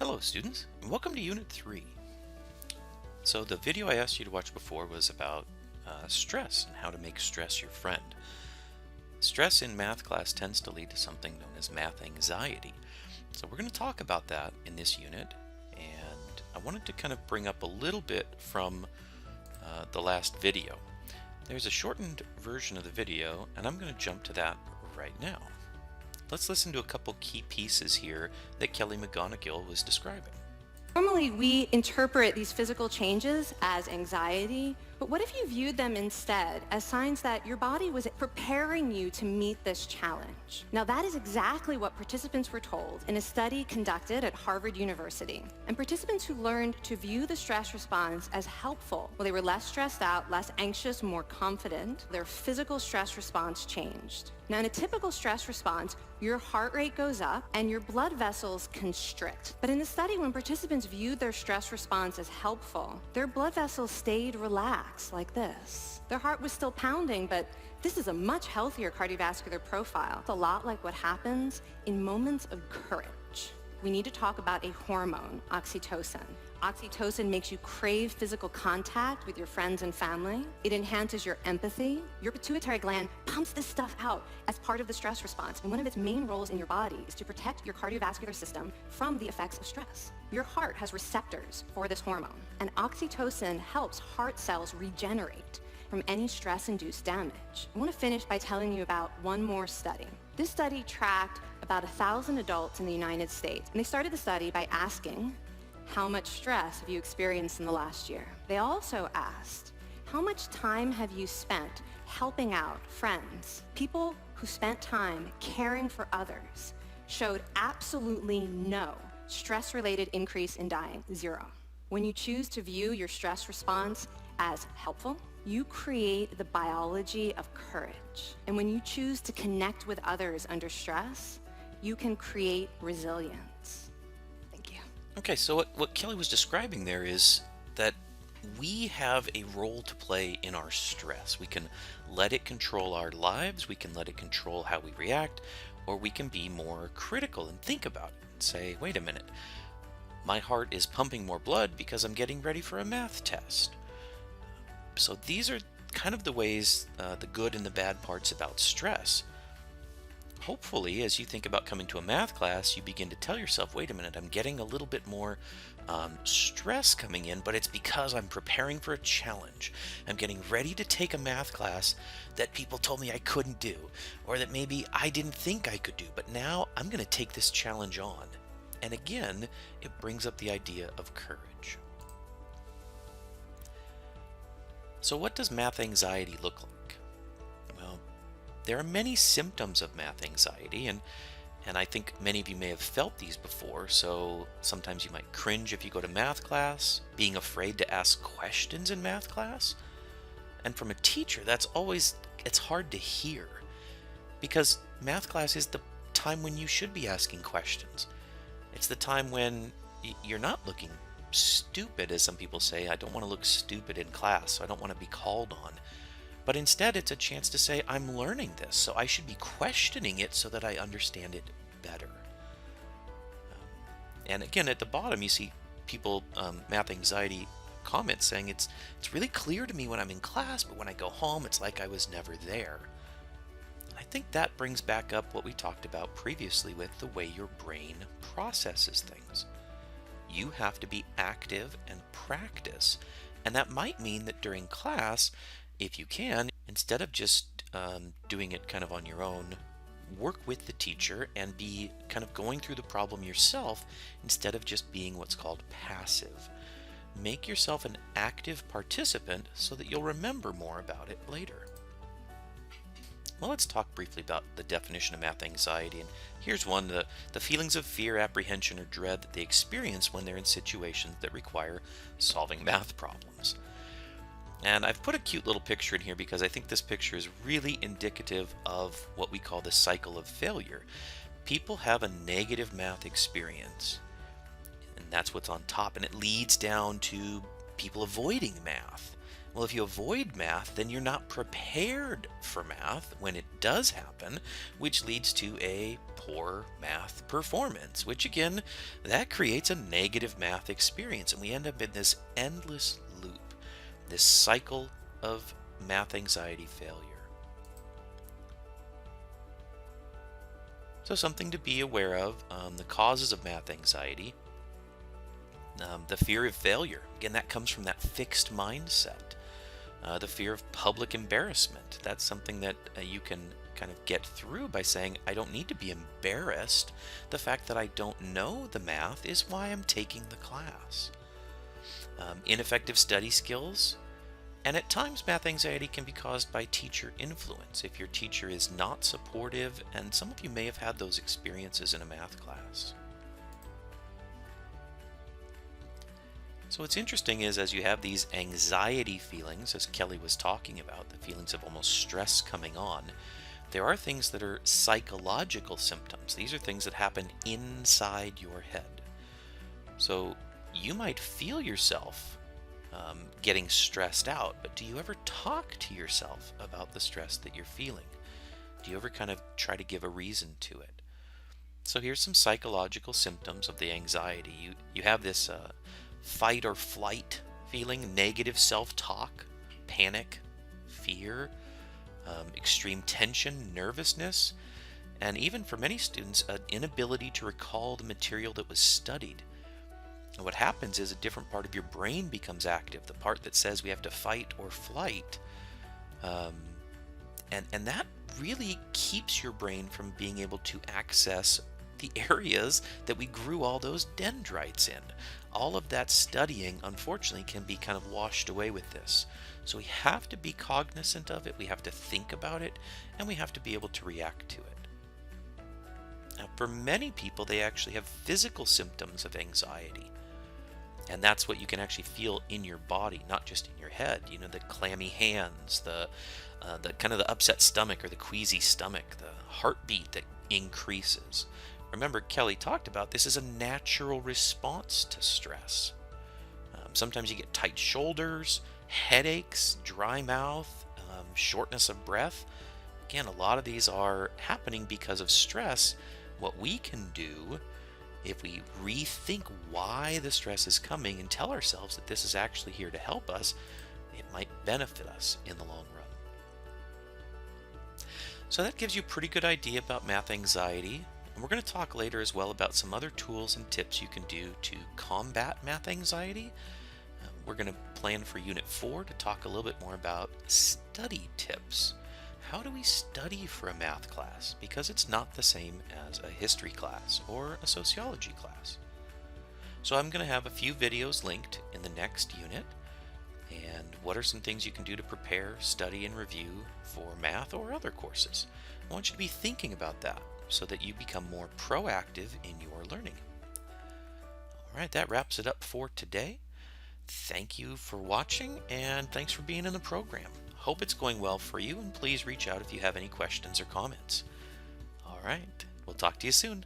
Hello students, and welcome to Unit 3. So the video I asked you to watch before was about stress and how to make stress your friend. Stress in math class tends to lead to something known as math anxiety. So we're going to talk about that in this unit, and I wanted to kind of bring up a little bit from the last video. There's a shortened version of the video, and I'm going to jump to that right now. Let's listen to a couple key pieces here that Kelly McGonigal was describing. Normally, we interpret these physical changes as anxiety, but what if you viewed them instead as signs that your body was preparing you to meet this challenge? Now, that is exactly what participants were told in a study conducted at Harvard University. And participants who learned to view the stress response as helpful, well, they were less stressed out, less anxious, more confident, their physical stress response changed. Now, in a typical stress response, your heart rate goes up and your blood vessels constrict. But in the study, when participants viewed their stress response as helpful, their blood vessels stayed relaxed like this. Their heart was still pounding, but this is a much healthier cardiovascular profile. It's a lot like what happens in moments of courage. We need to talk about a hormone, oxytocin. Oxytocin makes you crave physical contact with your friends and family. It enhances your empathy. Your pituitary gland pumps this stuff out as part of the stress response. And one of its main roles in your body is to protect your cardiovascular system from the effects of stress. Your heart has receptors for this hormone, and oxytocin helps heart cells regenerate from any stress-induced damage. I want to finish by telling you about one more study. This study tracked about 1,000 adults in the United States, and they started the study by asking, how much stress have you experienced in the last year? They also asked, how much time have you spent helping out friends? People who spent time caring for others showed absolutely no stress-related increase in dying, zero. When you choose to view your stress response as helpful, you create the biology of courage. And when you choose to connect with others under stress, you can create resilience. Thank you. Okay, so what Kelly was describing there is that we have a role to play in our stress. We can let it control our lives, we can let it control how we react, or we can be more critical and think about it and say, wait a minute, my heart is pumping more blood because I'm getting ready for a math test. So these are kind of the ways, the good and the bad parts about stress. Hopefully, as you think about coming to a math class, you begin to tell yourself, wait a minute, I'm getting a little bit more stress coming in, but it's because I'm preparing for a challenge. I'm getting ready to take a math class that people told me I couldn't do, or that maybe I didn't think I could do, but now I'm going to take this challenge on. And again, it brings up the idea of courage. So what does math anxiety look like? Well, there are many symptoms of math anxiety, and I think many of you may have felt these before. So sometimes you might cringe if you go to math class, being afraid to ask questions in math class. And from a teacher, it's hard to hear, because math class is the time when you should be asking questions. It's the time when you're not looking stupid, as some people say. I don't want to look stupid in class, so I don't want to be called on. But instead, it's a chance to say, I'm learning this, so I should be questioning it so that I understand it better. And again, at the bottom, you see people, math anxiety comments saying, it's really clear to me when I'm in class, but when I go home, it's like I was never there. And I think that brings back up what we talked about previously with the way your brain processes things. You have to be active and practice. And that might mean that during class, if you can, instead of just doing it kind of on your own, work with the teacher and be kind of going through the problem yourself instead of just being what's called passive. Make yourself an active participant so that you'll remember more about it later. Well, let's talk briefly about the definition of math anxiety. And here's one, the feelings of fear, apprehension, or dread that they experience when they're in situations that require solving math problems. And I've put a cute little picture in here because I think this picture is really indicative of what we call the cycle of failure. People have a negative math experience, and that's what's on top, and it leads down to people avoiding math, Well, if you avoid math, then you're not prepared for math when it does happen, which leads to a poor math performance, which again, that creates a negative math experience. And we end up in this endless loop, this cycle of math anxiety failure. So something to be aware of, the causes of math anxiety. The fear of failure. Again, that comes from that fixed mindset. The fear of public embarrassment. That's something that you can kind of get through by saying, I don't need to be embarrassed. The fact that I don't know the math is why I'm taking the class. Ineffective study skills. And at times, math anxiety can be caused by teacher influence. If your teacher is not supportive, and some of you may have had those experiences in a math class. So what's interesting is as you have these anxiety feelings, as Kelly was talking about, the feelings of almost stress coming on, there are things that are psychological symptoms. These are things that happen inside your head. So you might feel yourself getting stressed out, but do you ever talk to yourself about the stress that you're feeling? Do you ever kind of try to give a reason to it? So here's some psychological symptoms of the anxiety. You have this fight or flight feeling, negative self-talk, panic, fear, extreme tension, nervousness, and even for many students, an inability to recall the material that was studied. And what happens is a different part of your brain becomes active, the part that says we have to fight or flight. And that really keeps your brain from being able to access the areas that we grew all those dendrites in. All of that studying, unfortunately, can be kind of washed away with this. So we have to be cognizant of it, we have to think about it, and we have to be able to react to it. Now, for many people, they actually have physical symptoms of anxiety. And that's what you can actually feel in your body, not just in your head. You know, the clammy hands, the kind of the upset stomach or the queasy stomach, the heartbeat that increases. Remember, Kelly talked about this is a natural response to stress. Sometimes you get tight shoulders, headaches, dry mouth, shortness of breath. Again, a lot of these are happening because of stress. What we can do, if we rethink why the stress is coming and tell ourselves that this is actually here to help us, it might benefit us in the long run. So that gives you a pretty good idea about math anxiety. And we're going to talk later as well about some other tools and tips you can do to combat math anxiety. We're going to plan for Unit 4 to talk a little bit more about study tips. How do we study for a math class? Because it's not the same as a history class or a sociology class. So I'm going to have a few videos linked in the next unit. And what are some things you can do to prepare, study, and review for math or other courses? I want you to be thinking about that so that you become more proactive in your learning. All right, that wraps it up for today. Thank you for watching, and thanks for being in the program. Hope it's going well for you, and please reach out if you have any questions or comments. All right, we'll talk to you soon.